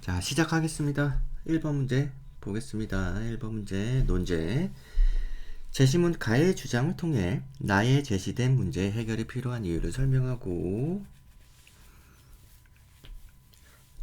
자, 시작하겠습니다. 1번 문제 보겠습니다. 1번 문제 논제. 제시문 가의 주장을 통해 나의 제시된 문제 해결이 필요한 이유를 설명하고,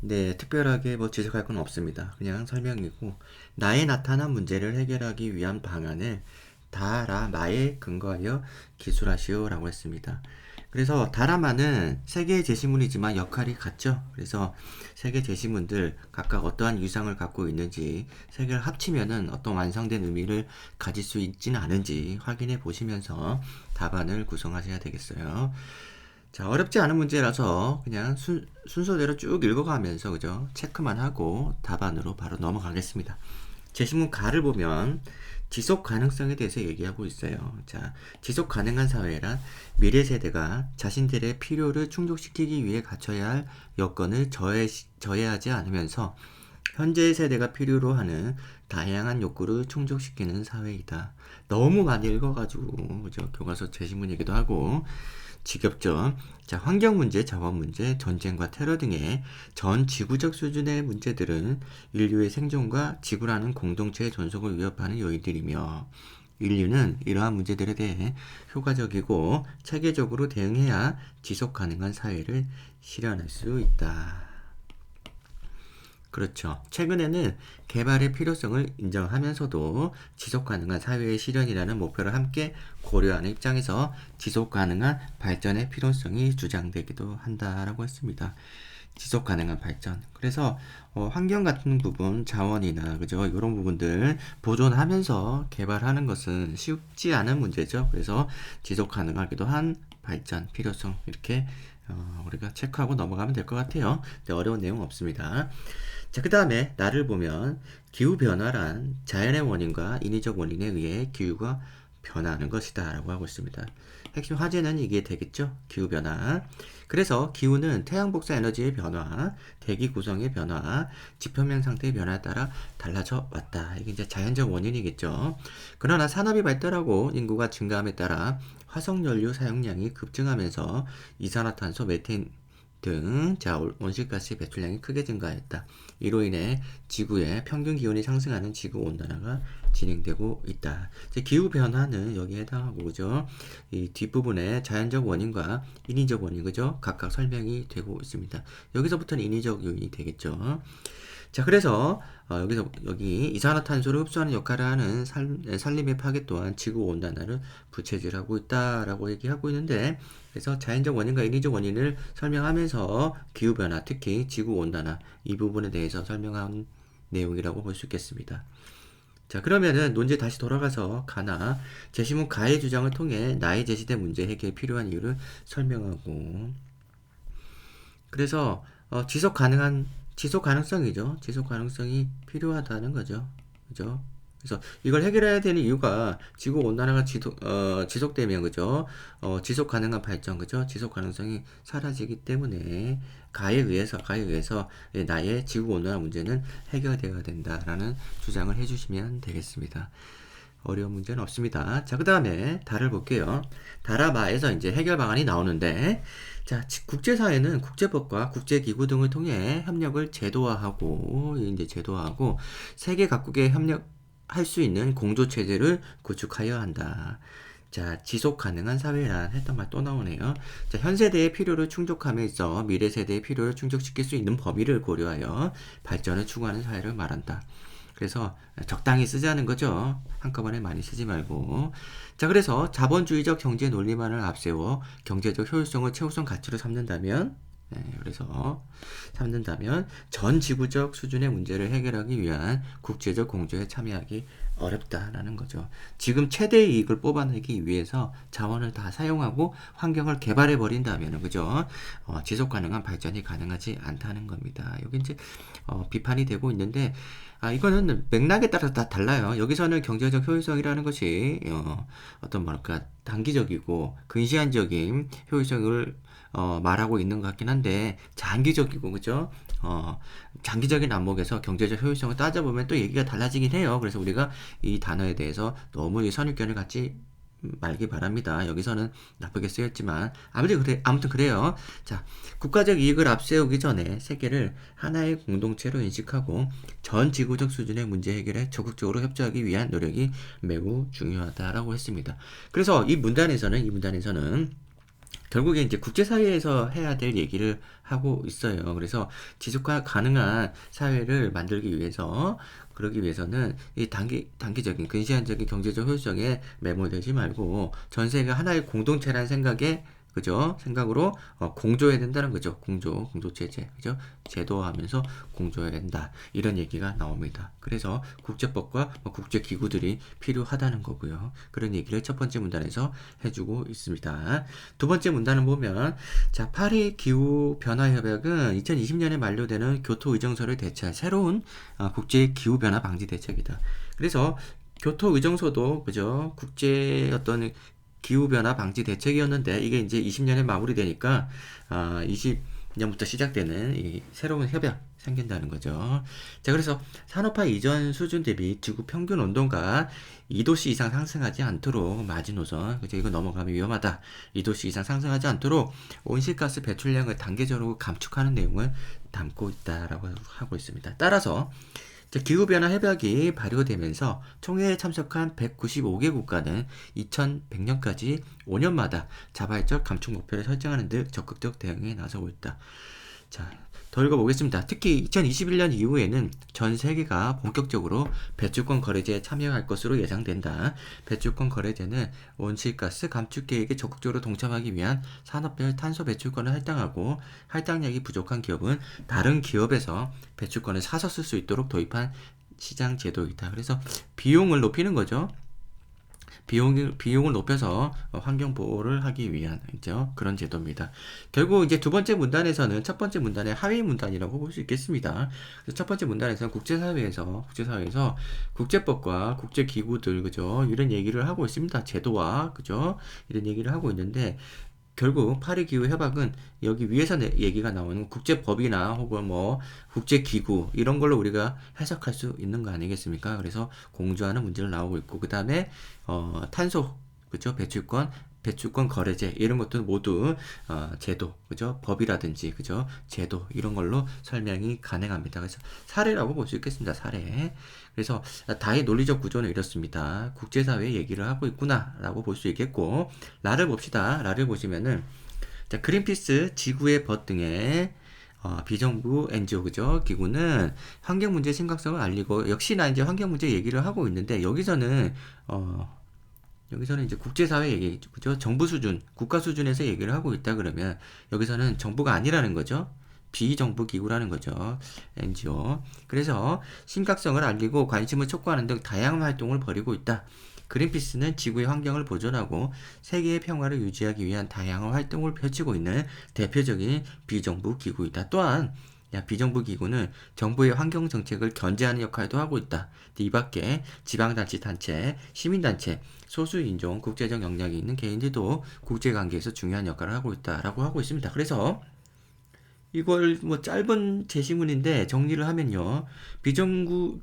네, 특별하게 뭐 지적할 건 없습니다. 그냥 설명이고, 나의 나타난 문제를 해결하기 위한 방안을 다라마에 근거하여 기술하시오라고 했습니다. 그래서 다라마는 세 개의 제시문이지만 역할이 같죠. 그래서 세 개의 제시문들 각각 어떠한 유상을 갖고 있는지, 세 개를 합치면은 어떤 완성된 의미를 가질 수 있지는 않은지 확인해 보시면서 답안을 구성하셔야 되겠어요. 자, 어렵지 않은 문제라서 그냥 순서대로 쭉 읽어가면서, 그죠? 체크만 하고 답안으로 바로 넘어가겠습니다. 제시문 가를 보면 지속 가능성에 대해서 얘기하고 있어요. 자, 지속 가능한 사회란 미래 세대가 자신들의 필요를 충족시키기 위해 갖춰야 할 여건을 저해하지 않으면서 현재 세대가 필요로 하는 다양한 욕구를 충족시키는 사회이다. 너무 많이 읽어가지고, 그죠? 교과서 제시문이기도 하고 지겹죠. 자, 환경 문제, 자원 문제, 전쟁과 테러 등의 전 지구적 수준의 문제들은 인류의 생존과 지구라는 공동체의 존속을 위협하는 요인들이며, 인류는 이러한 문제들에 대해 효과적이고 체계적으로 대응해야 지속 가능한 사회를 실현할 수 있다. 그렇죠. 최근에는 개발의 필요성을 인정하면서도 지속 가능한 사회의 실현이라는 목표를 함께 고려하는 입장에서 지속 가능한 발전의 필요성이 주장되기도 한다라고 했습니다. 지속 가능한 발전. 그래서 환경 같은 부분, 자원이나 그죠? 이런 부분들 보존하면서 개발하는 것은 쉽지 않은 문제죠. 그래서 지속 가능하기도 한 발전 필요성 이렇게 우리가 체크하고 넘어가면 될 것 같아요. 네, 어려운 내용 없습니다. 자, 그 다음에 나를 보면 기후변화란 자연의 원인과 인위적 원인에 의해 기후가 변화하는 것이다 라고 하고 있습니다. 핵심 화제는 이게 되겠죠. 기후변화. 그래서 기후는 태양 복사 에너지의 변화, 대기 구성의 변화, 지표면 상태의 변화에 따라 달라져 왔다. 이게 이제 자연적 원인이겠죠. 그러나 산업이 발달하고 인구가 증가함에 따라 화석연료 사용량이 급증하면서 이산화탄소, 메탄 등 온실가스 배출량이 크게 증가했다. 이로 인해 지구의 평균 기온이 상승하는 지구 온난화가 진행되고 있다. 기후 변화는 여기에 해당하고, 그죠? 이 뒷부분에 자연적 원인과 인위적 원인, 그죠? 각각 설명이 되고 있습니다. 여기서부터는 인위적 요인이 되겠죠. 자, 그래서 여기 이산화탄소를 흡수하는 역할을 하는 산림의 파괴 또한 지구 온난화를 부채질하고 있다라고 얘기하고 있는데, 그래서 자연적 원인과 인위적 원인을 설명하면서 기후 변화, 특히 지구 온난화 이 부분에 대해서 설명한 내용이라고 볼 수 있겠습니다. 자, 그러면은 논제 다시 돌아가서 가나 제시문 가의 주장을 통해 나의 제시된 문제 해결에 필요한 이유를 설명하고, 그래서 지속 가능성이죠. 지속 가능성이 필요하다는 거죠. 그죠? 그래서 이걸 해결해야 되는 이유가 지구 온난화가 지속되면, 그죠? 지속 가능한 발전, 그죠? 지속 가능성이 사라지기 때문에 가에 의해서 나의 지구 온난화 문제는 해결되어야 된다라는 주장을 해주시면 되겠습니다. 어려운 문제는 없습니다. 자, 그 다음에 달을 볼게요. 다라마에서 이제 해결 방안이 나오는데, 자, 국제사회는 국제법과 국제기구 등을 통해 협력을 제도화하고, 세계 각국에 협력할 수 있는 공조체제를 구축하여야 한다. 자, 지속 가능한 사회란 했던 말 또 나오네요. 자, 현 세대의 필요를 충족함에 있어 미래 세대의 필요를 충족시킬 수 있는 범위를 고려하여 발전을 추구하는 사회를 말한다. 그래서 적당히 쓰자는 거죠. 한꺼번에 많이 쓰지 말고. 자, 그래서 자본주의적 경제 논리만을 앞세워 경제적 효율성을 최우선 가치로 삼는다면, 전 지구적 수준의 문제를 해결하기 위한 국제적 공조에 참여하기 어렵다라는 거죠. 지금 최대의 이익을 뽑아내기 위해서 자원을 다 사용하고 환경을 개발해 버린다면, 그죠? 지속 가능한 발전이 가능하지 않다는 겁니다. 여기 이제 비판이 되고 있는데, 이거는 맥락에 따라서 다 달라요. 여기서는 경제적 효율성이라는 것이 어떤 뭐랄까 단기적이고 근시안적인 효율성을 말하고 있는 것 같긴 한데, 장기적이고, 그죠? 장기적인 안목에서 경제적 효율성을 따져보면 또 얘기가 달라지긴 해요. 그래서 우리가 이 단어에 대해서 너무 선입견을 갖지 말기 바랍니다. 여기서는 나쁘게 쓰였지만 아무튼 그래요. 자, 국가적 이익을 앞세우기 전에 세계를 하나의 공동체로 인식하고 전 지구적 수준의 문제 해결에 적극적으로 협조하기 위한 노력이 매우 중요하다라고 했습니다. 그래서 이 문단에서는 결국에 이제 국제사회에서 해야 될 얘기를 하고 있어요. 그래서 지속화 가능한 사회를 만들기 위해서, 그러기 위해서는 이 단기적인, 근시안적인 경제적 효율성에 매몰되지 말고 전 세계가 하나의 공동체라는 생각에, 그죠? 생각으로 공조해야 된다는 거죠. 공조체제, 그죠? 제도화하면서 공조해야 된다. 이런 얘기가 나옵니다. 그래서 국제법과 국제기구들이 필요하다는 거고요. 그런 얘기를 첫 번째 문단에서 해주고 있습니다. 두 번째 문단을 보면, 자, 파리 기후변화협약은 2020년에 만료되는 교토 의정서를 대체할 새로운 국제 기후변화 방지 대책이다. 그래서 교토 의정서도, 그죠? 국제 어떤 기후변화 방지 대책이었는데 이게 이제 20년에 마무리되니까 20년부터 시작되는 이 새로운 협약 생긴다는 거죠. 자, 그래서 산업화 이전 수준 대비 지구 평균 온도가 2도씨 이상 상승하지 않도록 마지노선, 그죠? 이거 넘어가면 위험하다. 2도씨 이상 상승하지 않도록 온실가스 배출량을 단계적으로 감축하는 내용을 담고 있다라고 하고 있습니다. 따라서 기후변화 협약이 발효되면서 총회에 참석한 195개 국가는 2100년까지 5년마다 자발적 감축 목표를 설정하는 등 적극적 대응에 나서고 있다. 자, 더 읽어보겠습니다. 특히 2021년 이후에는 전 세계가 본격적으로 배출권 거래제에 참여할 것으로 예상된다. 배출권 거래제는 온실가스 감축 계획에 적극적으로 동참하기 위한 산업별 탄소 배출권을 할당하고, 할당량이 부족한 기업은 다른 기업에서 배출권을 사서 쓸 수 있도록 도입한 시장 제도이다. 그래서 비용을 높이는 거죠. 비용을 높여서 환경 보호를 하기 위한 그런 제도입니다. 결국 이제 두 번째 문단에서는 첫 번째 문단의 하위 문단이라고 볼 수 있겠습니다. 첫 번째 문단에서는 국제사회에서 국제법과 국제기구들, 그죠? 이런 얘기를 하고 있습니다. 제도와, 그죠? 이런 얘기를 하고 있는데, 결국 파리 기후 협약은 여기 위에서 얘기가 나오는 국제법이나 혹은 뭐 국제기구 이런 걸로 우리가 해석할 수 있는 거 아니겠습니까? 그래서 공조하는 문제를 나오고 있고, 그 다음에 탄소, 그죠? 배출권 거래제 이런 것도 모두 제도, 그죠? 법이라든지, 그죠? 제도 이런 걸로 설명이 가능합니다. 그래서 사례라고 볼 수 있겠습니다. 사례. 그래서 다의 논리적 구조는 이렇습니다. 국제사회 얘기를 하고 있구나라고 볼 수 있겠고, 라를 봅시다. 라를 보시면은, 자, 그린피스, 지구의 벗 등의 비정부 NGO, 그죠? 기구는 환경 문제 심각성을 알리고, 역시나 이제 환경 문제 얘기를 하고 있는데, 여기서는 이제 국제사회 얘기, 그죠? 정부 수준, 국가 수준에서 얘기를 하고 있다 그러면, 여기서는 정부가 아니라는 거죠. 비정부 기구라는 거죠. NGO. 그래서 심각성을 알리고 관심을 촉구하는 등 다양한 활동을 벌이고 있다. 그린피스는 지구의 환경을 보존하고 세계의 평화를 유지하기 위한 다양한 활동을 펼치고 있는 대표적인 비정부 기구이다. 또한 비정부 기구는 정부의 환경 정책을 견제하는 역할도 하고 있다. 이 밖에 지방자치단체, 시민단체, 소수인종, 국제적 역량이 있는 개인들도 국제관계에서 중요한 역할을 하고 있다라고 하고 있습니다. 그래서 이걸 뭐 짧은 제시문인데 정리를 하면요. 비정부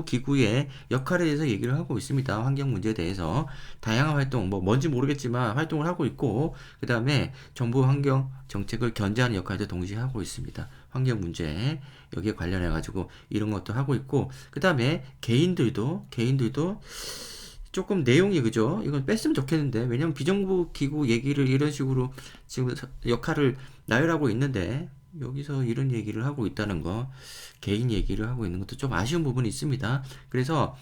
기구의 역할에 대해서 얘기를 하고 있습니다. 환경 문제에 대해서 다양한 활동, 뭐 뭔지 모르겠지만 활동을 하고 있고, 그 다음에 정부 환경 정책을 견제하는 역할도 동시에 하고 있습니다. 환경 문제 여기에 관련해 가지고 이런 것도 하고 있고, 그 다음에 개인들도 조금 내용이, 그죠? 이건 뺐으면 좋겠는데, 왜냐면 비정부 기구 얘기를 이런 식으로 지금 역할을 나열하고 있는데, 여기서 이런 얘기를 하고 있다는 거, 개인 얘기를 하고 있는 것도 좀 아쉬운 부분이 있습니다. 그래서,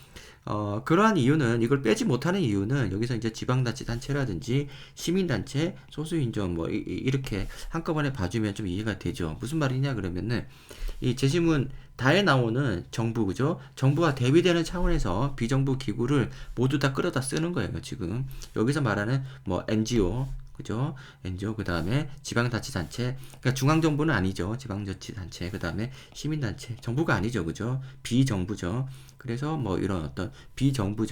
그러한 이유는, 이걸 빼지 못하는 이유는, 여기서 이제 지방자치단체라든지, 시민단체, 소수인종, 뭐, 이렇게 한꺼번에 봐주면 좀 이해가 되죠. 무슨 말이냐, 그러면은, 이 제시문 다에 나오는 정부, 그죠? 정부와 대비되는 차원에서 비정부 기구를 모두 다 끌어다 쓰는 거예요, 지금. 여기서 말하는 뭐 NGO, 그죠? NGO, 그 다음에 지방자치단체, 그러니까 중앙정부는 아니죠. 지방자치단체, 그 다음에 시민단체, 정부가 아니죠, 그죠? 비정부죠. 그래서 뭐 이런 어떤 비정부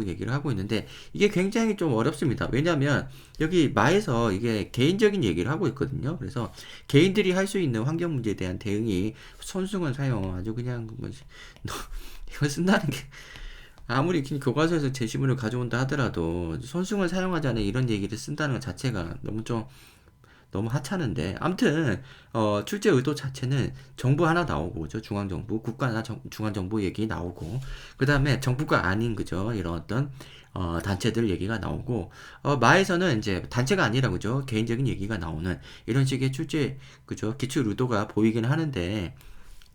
얘기를 하고 있는데, 이게 굉장히 좀 어렵습니다. 왜냐하면 여기 마에서 이게 개인적인 얘기를 하고 있거든요. 그래서 개인들이 할 수 있는 환경 문제에 대한 대응이 손수건 사용, 아주 그냥 뭐 이거 쓴다는 게 아무리 교과서에서 제시문을 가져온다 하더라도 손승을 사용하지 않은 이런 얘기를 쓴다는 것 자체가 너무 하찮은데 아무튼 출제 의도 자체는 정부 하나 나오고 그죠 중앙정부 국가나 중앙정부 얘기 나오고 그 다음에 정부가 아닌 그죠 이런 어떤 단체들 얘기가 나오고 마에서는 이제 단체가 아니라 그죠 개인적인 얘기가 나오는 이런 식의 출제 그죠 기출 의도가 보이긴 하는데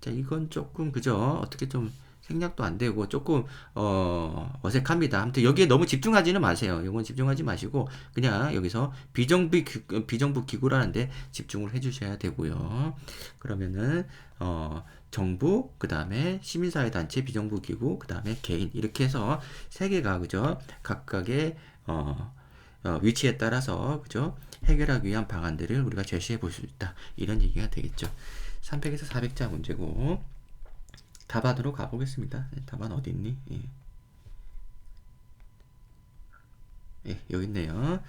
자 이건 조금 그죠 어떻게 좀 생략도 안 되고 조금 어색합니다. 아무튼 여기에 너무 집중하지는 마세요. 이건 집중하지 마시고 그냥 여기서 비정부 기구라는데 집중을 해주셔야 되고요. 그러면은 정부 그 다음에 시민사회 단체 비정부 기구 그 다음에 개인 이렇게 해서 세 개가 그죠 각각의 위치에 따라서 그죠 해결하기 위한 방안들을 우리가 제시해 볼 수 있다 이런 얘기가 되겠죠. 300에서 400자 문제고. 답안으로 가보겠습니다. 답안 어디 있니? 예. 예, 여기 있네요.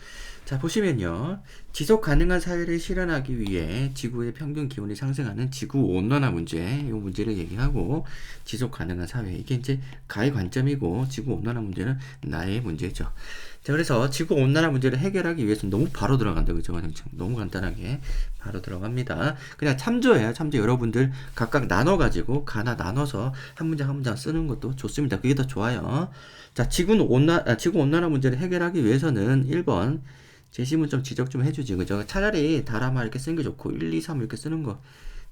자, 보시면요. 지속 가능한 사회를 실현하기 위해 지구의 평균 기온이 상승하는 지구 온난화 문제, 이 문제를 얘기하고, 지속 가능한 사회, 이게 이제 가의 관점이고, 지구 온난화 문제는 나의 문제죠. 자, 그래서 지구 온난화 문제를 해결하기 위해서는 너무 바로 들어간다, 그죠? 너무 간단하게 바로 들어갑니다. 그냥 참조해요. 참조 여러분들 각각 나눠가지고, 가나 나눠서 한 문장 한 문장 쓰는 것도 좋습니다. 그게 더 좋아요. 자, 지구 온난화 문제를 해결하기 위해서는 1번 제시문 좀 지적 좀 해주지, 그죠? 차라리 다라마 이렇게 쓰는 게 좋고 1, 2, 3 이렇게 쓰는 거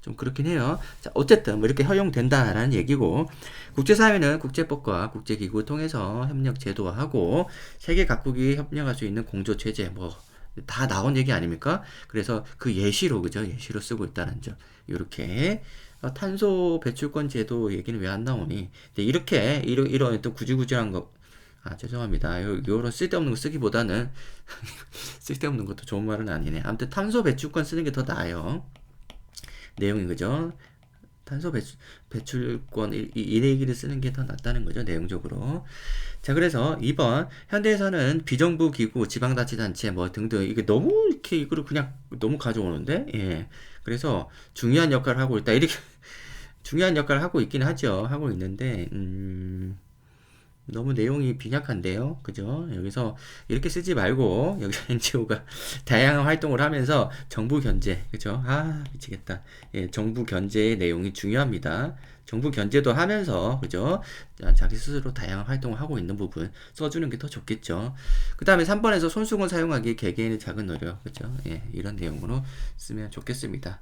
좀 그렇긴 해요. 자, 어쨌든 뭐 이렇게 허용된다라는 얘기고 국제사회는 국제법과 국제기구를 통해서 협력 제도화하고 세계 각국이 협력할 수 있는 공조체제 뭐 다 나온 얘기 아닙니까? 그래서 그 예시로 그죠? 예시로 쓰고 있다는 점. 이렇게 탄소 배출권 제도 얘기는 왜 안 나오니? 이렇게 이런 또 구질구질한 거. 아 죄송합니다. 요런 쓸데없는 거 쓰기보다는 쓸데없는 것도 좋은 말은 아니네. 아무튼 탄소 배출권 쓰는 게 더 나아요. 내용이 그죠? 탄소 배출권 이 얘기를 쓰는 게 더 낫다는 거죠. 내용적으로. 자, 그래서 2번 현대에서는 비정부 기구, 지방자치단체 뭐 등등 이게 너무 이렇게 이거를 그냥 너무 가져오는데 예. 그래서 중요한 역할을 하고 있다. 이렇게 중요한 역할을 하고 있긴 하죠. 하고 있는데 너무 내용이 빈약한데요. 그죠? 여기서 이렇게 쓰지 말고 여기서 NGO가 다양한 활동을 하면서 정부 견제, 그죠? 아, 미치겠다. 예, 정부 견제의 내용이 중요합니다. 정부 견제도 하면서, 그죠? 자기 스스로 다양한 활동을 하고 있는 부분 써주는 게 더 좋겠죠. 그 다음에 3번에서 손수건 사용하기 개개인의 작은 노력, 그죠? 예, 이런 내용으로 쓰면 좋겠습니다.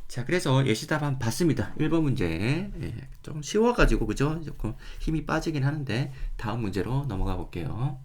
자, 그래서 예시답 한번 봤습니다. 1번 문제. 예, 좀 쉬워가지고, 그죠? 조금 힘이 빠지긴 하는데, 다음 문제로 넘어가 볼게요.